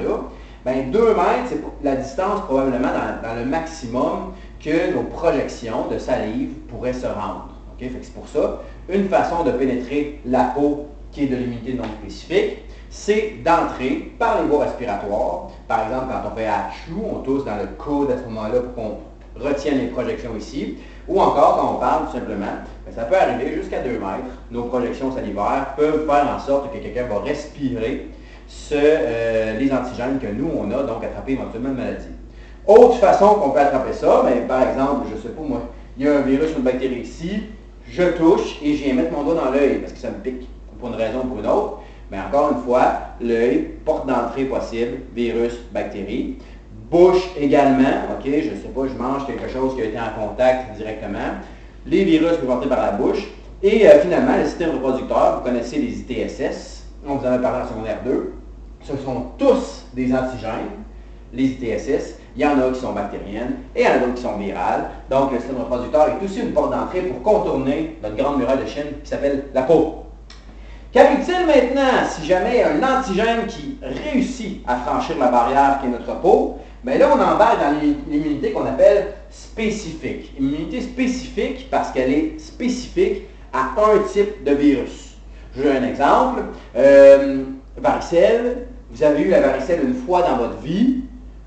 moment-là, bien 2 mètres, c'est la distance probablement dans le maximum que nos projections de salive pourraient se rendre. Okay? Fait que c'est pour ça, une façon de pénétrer la peau qui est de l'immunité non spécifique, c'est d'entrer par les voies respiratoires. Par exemple, quand on fait achou, on tousse dans le coude à ce moment-là pour qu'on retienne les projections ici. Ou encore, quand on parle tout simplement, ça peut arriver jusqu'à 2 mètres. Nos projections salivaires peuvent faire en sorte que quelqu'un va respirer les antigènes que nous, on a, donc attraper éventuellement une maladie. Autre façon qu'on peut attraper ça, mais par exemple, je ne sais pas moi, il y a un virus ou une bactérie ici, je touche et je viens mettre mon doigt dans l'œil parce que ça me pique pour une raison ou pour une autre. Mais encore une fois, l'œil, porte d'entrée possible, virus, bactérie. Bouche également, ok, je ne sais pas, je mange quelque chose qui a été en contact directement. Les virus peuvent entrer par la bouche. Et finalement, le système reproducteur, vous connaissez les ITSS, on vous en a parlé en secondaire 2. Ce sont tous des antigènes, les ITSS. Il y en a qui sont bactériennes et il y en a d'autres qui sont virales. Donc, le système reproducteur est aussi une porte d'entrée pour contourner notre grande muraille de Chine qui s'appelle la peau. Qu'arrive-t-il maintenant si jamais il y a un antigène qui réussit à franchir la barrière qui est notre peau? Bien là, on embarque dans l'immunité qu'on appelle spécifique. Immunité spécifique parce qu'elle est spécifique à un type de virus. Je donne un exemple. Varicelle. Vous avez eu la varicelle une fois dans votre vie.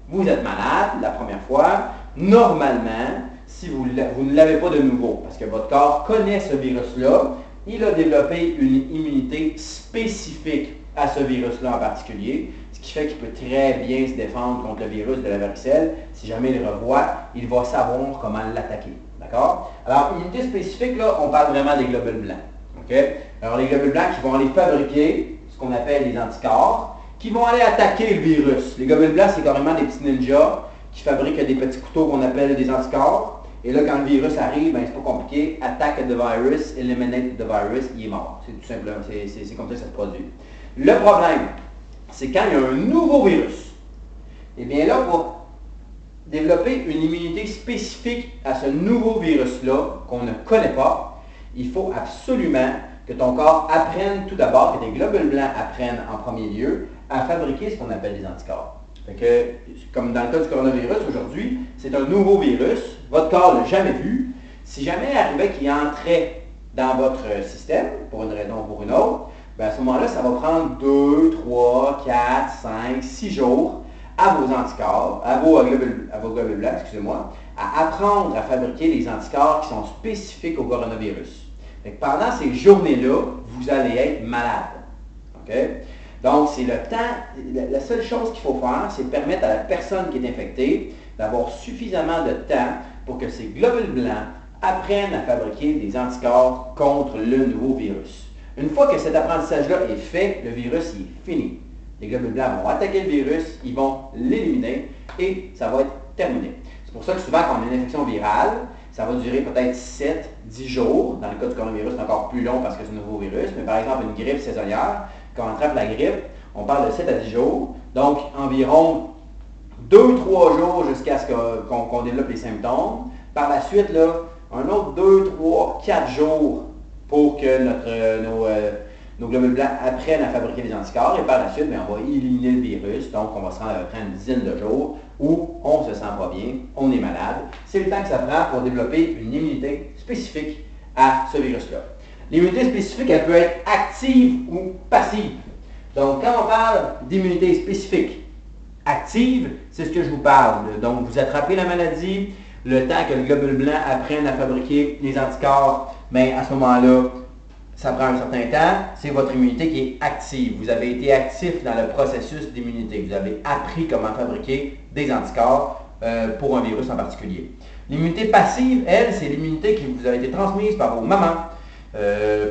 Vous êtes malade la première fois. Normalement, si vous ne l'avez pas de nouveau, parce que votre corps connaît ce virus-là, il a développé une immunité spécifique à ce virus-là en particulier, ce qui fait qu'il peut très bien se défendre contre le virus de la varicelle. Si jamais il le revoit, il va savoir comment l'attaquer. D'accord? Alors, immunité spécifique, là, on parle vraiment des globules blancs. Okay? Alors, les globules blancs qui vont aller fabriquer ce qu'on appelle les anticorps, qui vont aller attaquer le virus. Les globules blancs, c'est carrément des petits ninjas qui fabriquent des petits couteaux qu'on appelle des anticorps. Et là, quand le virus arrive, ben, c'est pas compliqué. Attack the virus, eliminate the virus, il est mort. C'est tout simplement, c'est comme ça que ça se produit. Le problème, c'est quand il y a un nouveau virus. Et bien là, pour développer une immunité spécifique à ce nouveau virus-là, qu'on ne connaît pas, il faut absolument que ton corps apprenne tout d'abord, que tes globules blancs apprennent en premier lieu à fabriquer ce qu'on appelle des anticorps. Fait que, comme dans le cas du coronavirus aujourd'hui, c'est un nouveau virus, votre corps ne l'a jamais vu. Si jamais il arrivait qu'il entrait dans votre système, pour une raison ou pour une autre, bien à ce moment-là, ça va prendre 2, 3, 4, 5, 6 jours à vos anticorps, à vos globules blancs, excusez-moi, à apprendre à fabriquer les anticorps qui sont spécifiques au coronavirus. Fait que pendant ces journées-là, vous allez être malade. Okay? Donc, c'est le temps, la seule chose qu'il faut faire, c'est permettre à la personne qui est infectée d'avoir suffisamment de temps pour que ces globules blancs apprennent à fabriquer des anticorps contre le nouveau virus. Une fois que cet apprentissage-là est fait, le virus il est fini. Les globules blancs vont attaquer le virus, ils vont l'éliminer et ça va être terminé. C'est pour ça que souvent, quand on a une infection virale, ça va durer peut-être 7-10 jours. Dans le cas du coronavirus, c'est encore plus long parce que c'est un nouveau virus. Mais par exemple, une grippe saisonnière, quand on attrape la grippe, on parle de 7 à 10 jours. Donc, environ 2-3 jours jusqu'à ce qu'on développe les symptômes. Par la suite, là, un autre 2, 3, 4 jours pour que nos globules blancs apprennent à fabriquer des anticorps. Et par la suite, bien, on va éliminer le virus. Donc, on va se rendre à peu près une dizaine de jours où on ne se sent pas bien, on est malade. C'est le temps que ça prend pour développer une immunité spécifique à ce virus-là. L'immunité spécifique, elle peut être active ou passive. Donc, quand on parle d'immunité spécifique active, c'est ce que je vous parle. Donc, vous attrapez la maladie, le temps que le globule blanc apprenne à fabriquer les anticorps, bien, à ce moment-là, ça prend un certain temps, c'est votre immunité qui est active. Vous avez été actif dans le processus d'immunité. Vous avez appris comment fabriquer des anticorps pour un virus en particulier. L'immunité passive, elle, c'est l'immunité qui vous a été transmise par vos mamans.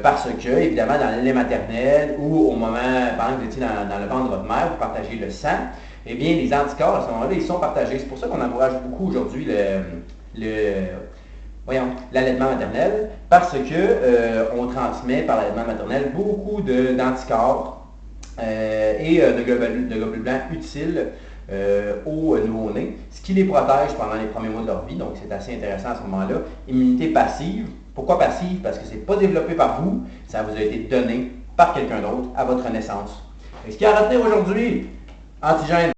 Parce que, évidemment, dans le lait maternel ou au moment, pendant que vous étiez dans le ventre de votre mère, vous partagez le sang, eh bien, les anticorps, à ce moment-là, ils sont partagés. C'est pour ça qu'on encourage beaucoup aujourd'hui l'allaitement maternel, parce que on transmet par l'allaitement maternel beaucoup d'anticorps et de globules blancs utiles aux nouveau-nés, ce qui les protège pendant les premiers mois de leur vie. Donc, c'est assez intéressant à ce moment-là. Immunité passive. Pourquoi passive? Parce que ce n'est pas développé par vous, ça vous a été donné par quelqu'un d'autre à votre naissance. Et ce qu'il y a à retenir aujourd'hui, antigène.